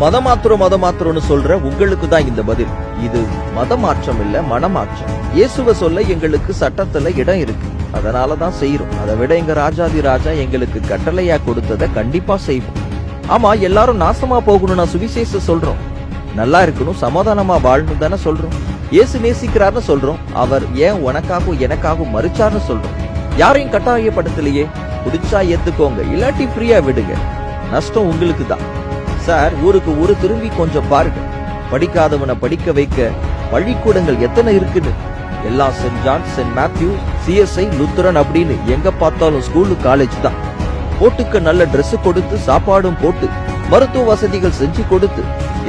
மதம் மாத்திரம்னு சொல்ற உங்களுக்கு தான் இந்த பதில். இது மத மாற்றம் இல்ல, மனமாற்றம். இயேசுவ சொல்ல எங்களுக்கு சட்டத்துல இடம் இருக்கு, அதனாலதான் செய்யறோம். அதை விட எங்க ராஜாதி ராஜா எங்களுக்கு கட்டளையா கொடுத்ததை கண்டிப்பா செய்வோம். ஆமா, எல்லாரும் நாசமா போகணும்னா சுவிசேஷ சொல்றோம். நல்லா இருக்கணும், சமாதானமா வாழணும் தானே சொல்றோம். இயேசு நேசிக்கிறார்னு சொல்றோம். அவர் ஏன் உனக்காகவும் எனக்காகவும் மறிச்சார்னு சொல்றோம். யாரையும் கட்டாயப்படுத்தலையே. பிடிச்சா ஏத்துக்கோங்க, இல்லாட்டி ஃப்ரீயா விடுங்க. நஷ்டம் உங்களுக்கு தான். சார், ஊருக்கு ஊரு திரும்பி கொஞ்சம் பாருங்க. படிக்காதவனை படிக்க வைக்க பள்ளிக்கூடங்கள் எத்தனை இருக்குன்னு. எல்லாம் saint John, saint Matthew, CSI, Lutheran அப்படின்னு எங்க பார்த்தாலும் ஸ்கூலு, காலேஜ் தான். போட்டுக்க நல்ல Dress கொடுத்து, சாப்பாடும் போட்டு, மருத்துவ வசதிகள் செஞ்சு கொடுத்து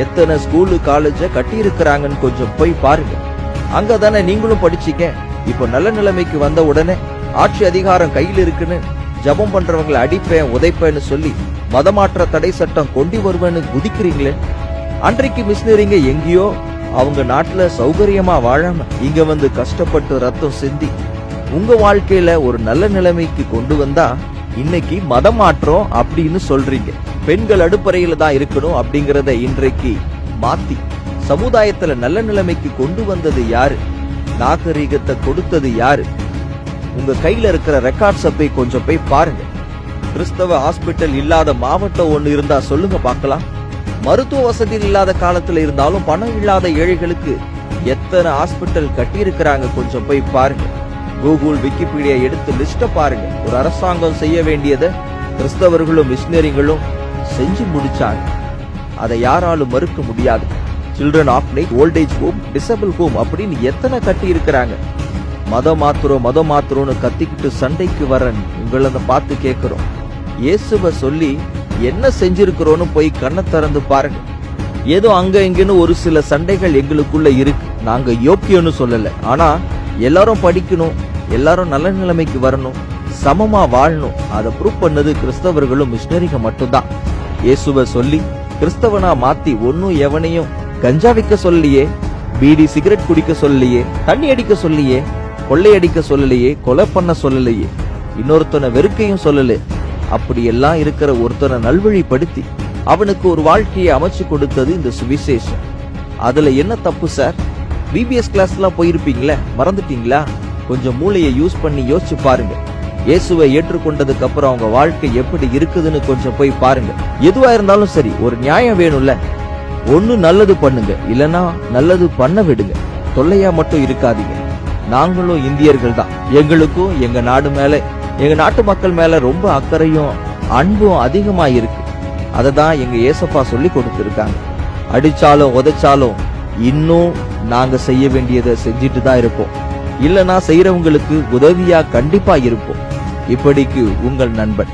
எத்தனை ஸ்கூலு, காலேஜ கட்டி இருக்கிறாங்கன்னு கொஞ்சம் போய் பாருங்க. அங்கதானே நீங்களும் படிச்சீங்க. இப்ப நல்ல நிலைமைக்கு வந்த உடனே ஆட்சி அதிகாரம் கையில் இருக்குன்னு ஜபம் பண்றவங்களை அடிப்பேன், உதைப்பேன்னு சொல்லி மதமாற்ற தடை சட்டம் கொண்டு வருவேன்னு குதிக்கிறீங்களே. அன்றைக்கு மிஷினரிங்க எங்கேயோ அவங்க நாட்டுல சௌகரியமா வாழாம இங்க வந்து கஷ்டப்பட்டு ரத்தம் சிந்தி உங்க வாழ்க்கையில ஒரு நல்ல நிலைமைக்கு கொண்டு வந்தா இன்னைக்கு மதமாற்றம் அப்படின்னு சொல்றீங்க. பெண்கள் அடுப்பறையில தான் இருக்கணும் அப்படிங்கறத இன்றைக்கு மாத்தி சமுதாயத்துல நல்ல நிலைமைக்கு கொண்டு வந்தது யாரு? நாகரீகத்தை கொடுத்தது யாரு? உங்க கையில இருக்கிற ரெக்கார்ட்ஸ போய் கொஞ்சம் போய் பாருங்க. கிறிஸ்தவ ஹாஸ்பிட்டல் இல்லாத மாவட்டம் ஒண்ணு இருந்தா சொல்லுங்க பார்க்கலாம். மருத்துவ வசதி இல்லாத காலத்துல இருந்தாலும் பணம் இல்லாத ஏழைகளுக்கு எத்தனை ஹாஸ்பிட்டல் கட்டி இருக்கிறாங்க கொஞ்சம் போய் பாருங்க. கூகுள், விக்கிபீடியா எடுத்து லிஸ்ட பாருங்க. ஒரு அரசாங்கம் செய்ய வேண்டியதை கிறிஸ்தவர்களும் மிஷினரிகளும் செஞ்சு முடிச்சாங்க. அதை யாராலும் மறுக்க முடியாது. Children orphanage, voltage home, disable home அப்படின்னு எத்தனை கட்டி இருக்கிறாங்க. மதம் மாத்திரம்னு கத்திக்கிட்டு சண்டைக்கு வரன் உங்களை பார்த்து கேட்கிறோம். இயேசுவ சொல்லி என்ன செஞ்சிருக்கிறோன்னு போய் கண்ணை திறந்து பாருங்க. ஏதோ அங்க இங்கன்னு ஒரு சில சண்டைகள் எங்களுக்குள்ள இருக்கு. நாங்க யோக்கியம்னு சொல்லல. ஆனா எல்லாரும் படிக்கணும், எல்லாரும் நல்ல நிலைமைக்கு வரணும், சமமா வாழணும். அதை ப்ரூவ் பண்ணது கிறிஸ்தவர்களும் மிஷினரிங்க மட்டும்தான். இயேசுவ சொல்லி கிறிஸ்தவனா மாத்தி ஒன்னும் எவனையும் கஞ்சா விற்க சொல்லலையே, பீடி சிகரெட் குடிக்க சொல்லலையே, தண்ணி அடிக்க சொல்லலையே, கொள்ளையடிக்க சொல்லலையே, கொலை பண்ண சொல்லலையே, இன்னொருத்தனை வெறுக்கையும் சொல்லல. அப்படி எல்லாம் இருக்கிற ஒருத்தனை நல்வழிப்படுத்தி அவனுக்கு ஒரு வாழ்க்கையை அமைச்சு கொடுத்தது இந்த சுவிசேஷம். அதுல என்ன தப்பு சார்? BBS கிளாஸ் எல்லாம் போயிருப்பீங்களே, மறந்துட்டீங்களா? கொஞ்சம் மூளையை யூஸ் பண்ணி யோசிச்சு பாருங்க. இயேசுவை ஏற்றுக்கொண்டதுக்கு அப்புறம் அவங்க வாழ்க்கை எப்படி இருக்குதுன்னு கொஞ்சம் போய் பாருங்க. எதுவா இருந்தாலும் சரி, ஒரு நியாயம் வேணும்ல. ஒண்ணு நல்லது பண்ணுங்க, இல்லனா நல்லது பண்ண விடுங்க. தொல்லையா மட்டும் இருக்காதீங்க. நாங்களும் இந்தியர்கள் தான். எங்களுக்கும் எங்க நாடு மேல, எங்க நாட்டு மக்கள் மேல ரொம்ப அக்கறையும் அன்பும் அதிகமா இருக்கு. அததான் எங்க ஏசப்பா சொல்லி கொடுத்திருக்காங்க. அடிச்சாலும் உதைச்சாலும் இன்னும் நாங்க செய்ய வேண்டியதை செஞ்சிட்டு தான் இருப்போம். இல்லனா செய்யறவங்களுக்கு உதவியா கண்டிப்பா இருப்போம். இப்படிக்கு உங்கள் நண்பன்.